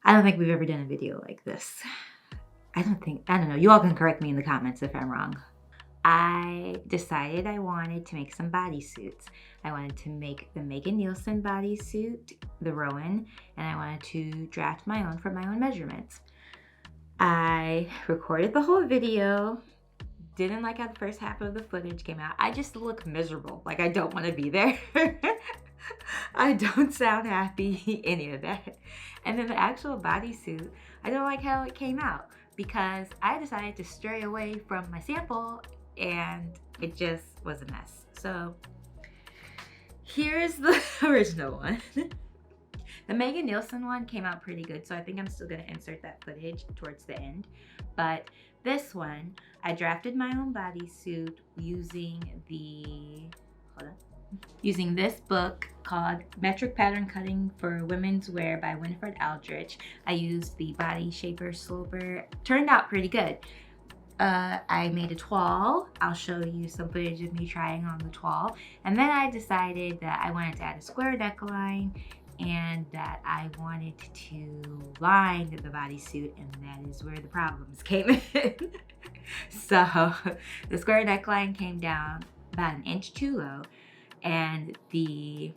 I don't think we've ever done a video like this. I don't know. You all can correct me in the comments if I'm wrong. I decided I wanted to make some bodysuits. I wanted to make the Megan Nielsen bodysuit, the Rowan, and I wanted to draft my own from my own measurements. I recorded the whole video. Didn't like how the first half of the footage came out. I just look miserable, like I don't want to be there. I don't sound happy, any of that. And then the actual bodysuit, I don't like how it came out because I decided to stray away from my sample and it just was a mess. So here's the original one. The Megan Nielsen one came out pretty good, so I think I'm still gonna insert that footage towards the end. But this one, I drafted my own bodysuit using this book called Metric Pattern Cutting for Women's Wear by Winifred Aldrich. I used the Body Shaper Sloper. Turned out pretty good. I made a toile. I'll show you some footage of me trying on the toile. And then I decided that I wanted to add a square neckline and that I wanted to line the bodysuit, and that is where the problems came in. So the square neckline came down about an inch too low, and the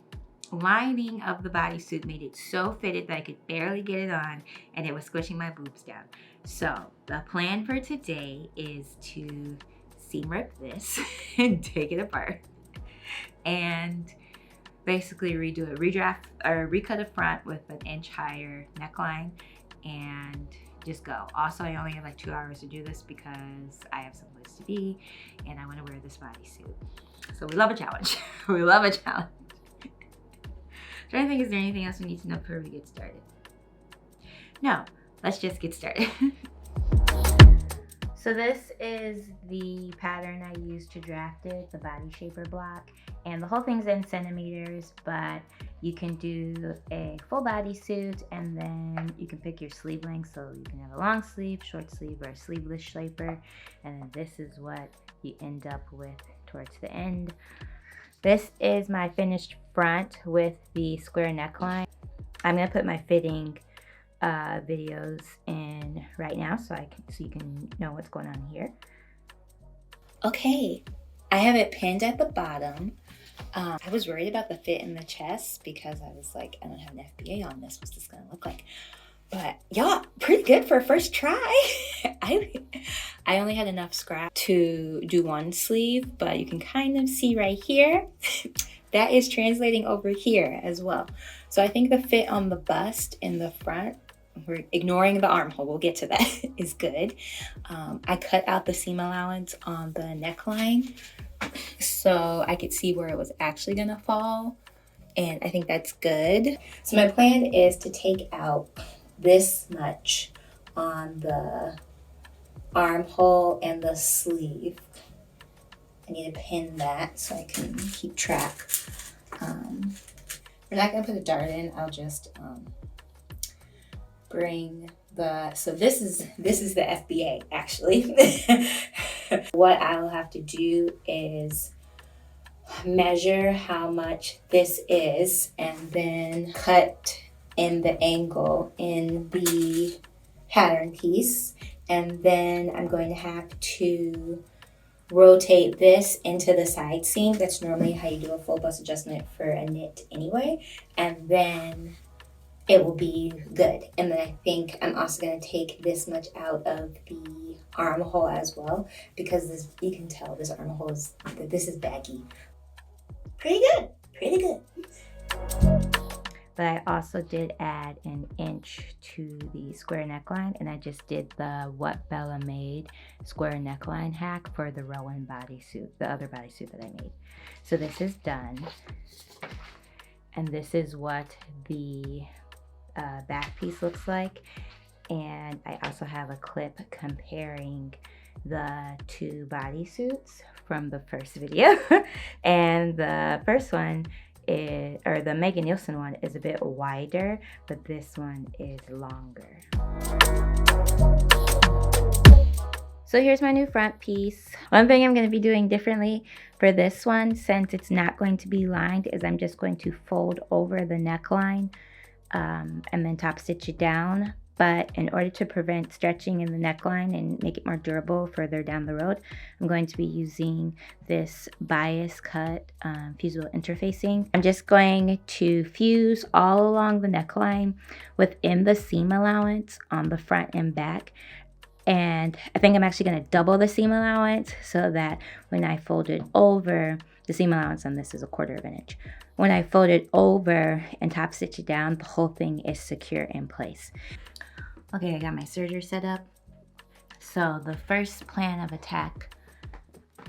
lining of the bodysuit made it so fitted that I could barely get it on, and it was squishing my boobs down. So the plan for today is to seam rip this and take it apart and basically redo it, redraft or recut a front with an inch higher neckline and just go. Also, I only have like 2 hours to do this because I have someplace to be and I want to wear this bodysuit. So we love a challenge. We love a challenge. Trying to think, is there anything else we need to know before we get started? No, let's just get started. So this is the pattern I used to draft it, the Body Shaper block. And the whole thing's in centimeters, but you can do a full bodysuit and then you can pick your sleeve length. So you can have a long sleeve, short sleeve, or a sleeveless shaper. And then this is what you end up with towards the end. This is my finished front with the square neckline. I'm gonna put my fitting videos in right now so you can know what's going on here. Okay, I have it pinned at the bottom. I was worried about the fit in the chest because I was like, I don't have an FBA on this. What's this gonna look like? But y'all, pretty good for a first try. I only had enough scrap to do one sleeve, but you can kind of see right here. That is translating over here as well. So I think the fit on the bust in the front, we're ignoring the armhole, we'll get to that, is good. I cut out the seam allowance on the neckline so I could see where it was actually gonna fall, and I think that's good. So my plan is to take out this much on the armhole and the sleeve. I need to pin that so I can keep track. We're not gonna put a dart in, I'll just bring the, so this is the FBA actually. What I will have to do is measure how much this is and then cut in the angle in the pattern piece, and then I'm going to have to rotate this into the side seam. That's normally how you do a full bust adjustment for a knit anyway, and then it will be good. And then I think I'm also going to take this much out of the armhole as well, because this, you can tell this armhole is, this is baggy. Pretty good, pretty good. But I also did add an inch to the square neckline, and I just did the What Bella Made square neckline hack for the Rowan bodysuit, the other bodysuit that I made. So this is done, and this is what the back piece looks like. And I also have a clip comparing the two bodysuits from the first video. And the first one is, or the Megan Nielsen one, is a bit wider, but this one is longer. So here's my new front piece. One thing I'm going to be doing differently for this one, since it's not going to be lined, is I'm just going to fold over the neckline and then top stitch it down. But in order to prevent stretching in the neckline and make it more durable further down the road, I'm going to be using this bias cut fusible interfacing. I'm just going to fuse all along the neckline within the seam allowance on the front and back. And I think I'm actually going to double the seam allowance so that when I fold it over, the seam allowance on this is 1/4 of an inch. When I fold it over and top stitch it down, the whole thing is secure in place. Okay, I got my serger set up. So the first plan of attack,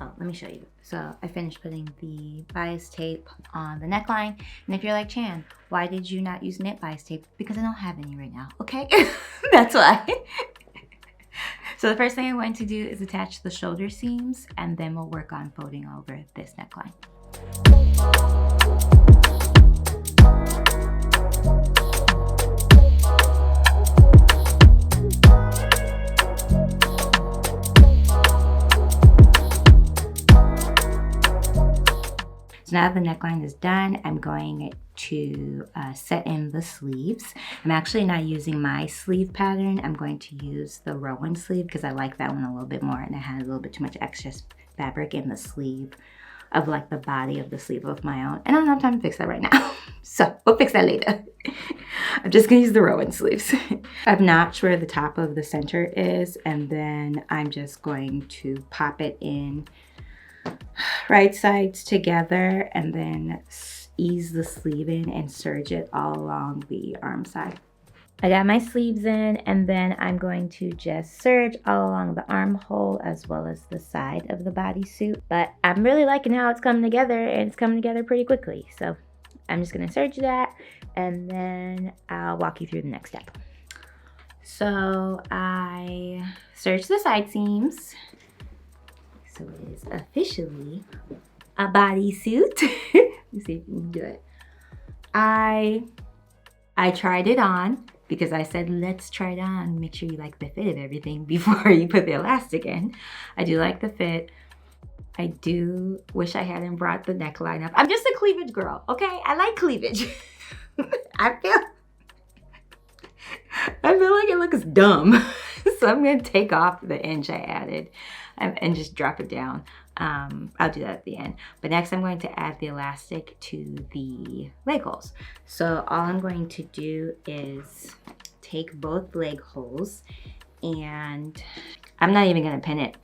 let me show you. So I finished putting the bias tape on the neckline. And if you're like, Chann, why did you not use knit bias tape? Because I don't have any right now, okay? That's why. So the first thing I'm going to do is attach the shoulder seams, and then we'll work on folding over this neckline. So now that the neckline is done, I'm going to set in the sleeves. I'm actually not using my sleeve pattern. I'm going to use the Rowan sleeve because I like that one a little bit more, and I had a little bit too much excess fabric in the sleeve of like the body of the sleeve of my own. And I don't have time to fix that right now. So we'll fix that later. I'm just gonna use the Rowan sleeves. I've notched where the top of the center is, and then I'm just going to pop it in right sides together and then ease the sleeve in and serge it all along the arm side. I got my sleeves in, and then I'm going to just serge all along the armhole as well as the side of the bodysuit. But I'm really liking how it's coming together, and it's coming together pretty quickly. So I'm just gonna serge that, and then I'll walk you through the next step. So I serged the side seams. So it is officially a bodysuit. Let's see if we can do it. I tried it on because I said, let's try it on. Make sure you like the fit of everything before you put the elastic in. I do like the fit. I do wish I hadn't brought the neckline up. I'm just a cleavage girl, okay? I like cleavage. I feel like it looks dumb. So I'm gonna take off the inch I added and just drop it down. I'll do that at the end. But next I'm going to add the elastic to the leg holes. So all I'm going to do is take both leg holes, and I'm not even gonna pin it.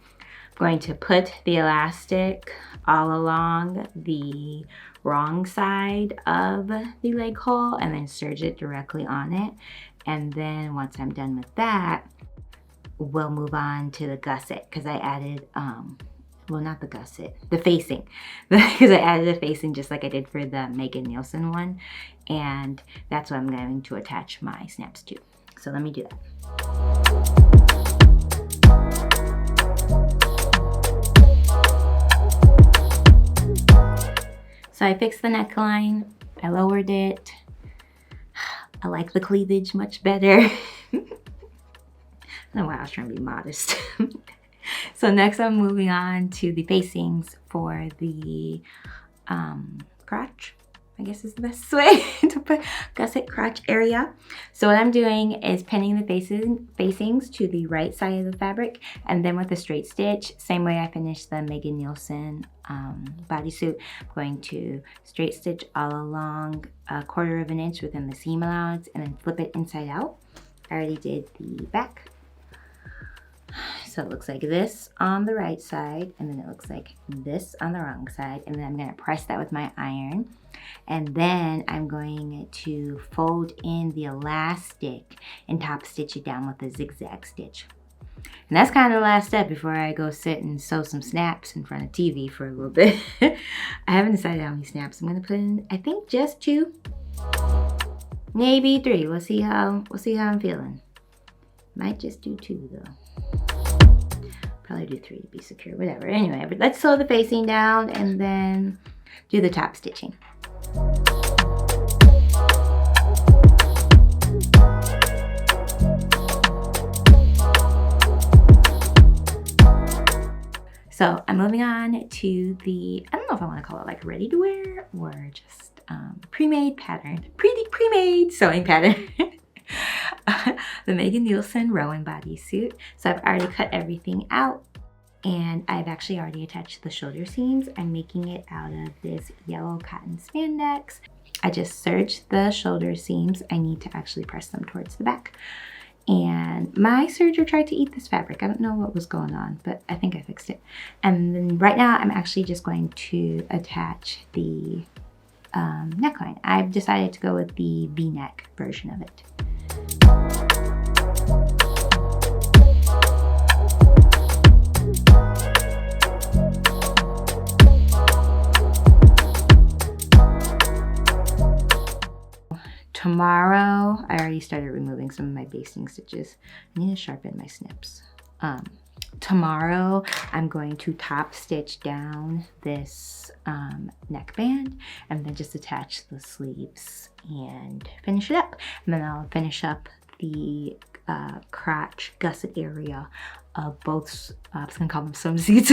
I'm going to put the elastic all along the wrong side of the leg hole and then serge it directly on it. And then once I'm done with that, we'll move on to the gusset, because I added, well, not the gusset, the facing, because I added the facing just like I did for the Megan Nielsen one, and that's what I'm going to attach my snaps to. So let me do that. So I fixed the neckline, I lowered it. I like the cleavage much better. I don't know why I was trying to be modest. So next I'm moving on to the facings for the crotch, I guess is the best way to put gusset crotch area. So what I'm doing is pinning the facings to the right side of the fabric, and then with a straight stitch, same way I finished the Megan Nielsen bodysuit, I'm going to straight stitch all along 1/4 of an inch within the seam allowance and then flip it inside out. I already did the back. So it looks like this on the right side, and then it looks like this on the wrong side, and then I'm going to press that with my iron, and then I'm going to fold in the elastic and top stitch it down with a zigzag stitch. And that's kind of the last step before I go sit and sew some snaps in front of TV for a little bit. I haven't decided how many snaps I'm going to put in. I think just 2, maybe 3. We'll see how I'm feeling. Might just do 2 though. Probably do 3 to be secure, whatever. Anyway, but let's sew the facing down and then do the top stitching. So I'm moving on to the, I don't know if I want to call it like ready to wear or just pre-made pattern, pre-made sewing pattern. the Megan Nielsen rowing bodysuit. So I've already cut everything out, and I've actually already attached the shoulder seams. I'm making it out of this yellow cotton spandex. I just serged the shoulder seams. I need to actually press them towards the back. And my serger tried to eat this fabric. I don't know what was going on, but I think I fixed it. And then right now I'm actually just going to attach the neckline. I've decided to go with the V-neck version of it. Tomorrow, I already started removing some of my basting stitches. I need to sharpen my snips. Tomorrow, I'm going to top stitch down this neckband and then just attach the sleeves and finish it up. And then I'll finish up the crotch gusset area of both, I was gonna call them swimsuits,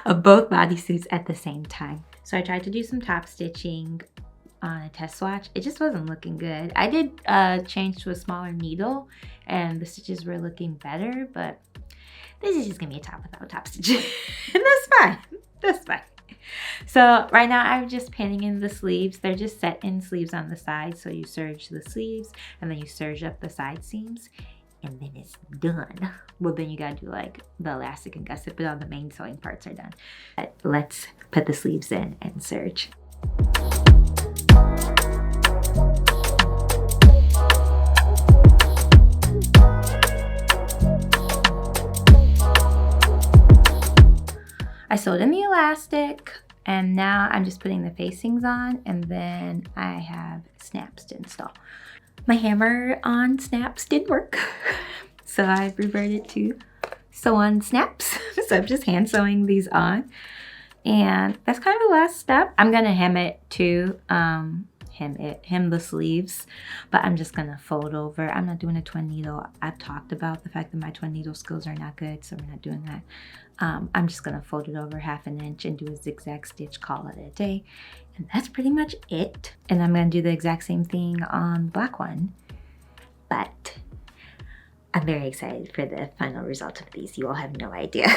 of both bodysuits at the same time. So I tried to do some top stitching on a test swatch. It just wasn't looking good. I did change to a smaller needle and the stitches were looking better, but this is just gonna be a top without top stitching. And that's fine, that's fine. So right now I'm just pinning in the sleeves. They're just set in sleeves on the side. So you serge the sleeves and then you serge up the side seams and then it's done. Well, then you gotta do like the elastic and gusset, but all the main sewing parts are done. But let's put the sleeves in and serge. I sewed in the elastic and now I'm just putting the facings on, and then I have snaps to install. My hammer on snaps didn't work, so I've reverted to sew on snaps. So I'm just hand sewing these on, and that's kind of the last step. I'm gonna hem it too, hem the sleeves, but I'm just gonna fold over. I'm not doing a twin needle. I've talked about the fact that my twin needle skills are not good, so we're not doing that. I'm just gonna fold it over 1/2 inch and do a zigzag stitch, call it a day. And that's pretty much it. And I'm gonna do the exact same thing on the black one. But I'm very excited for the final result of these. You all have no idea.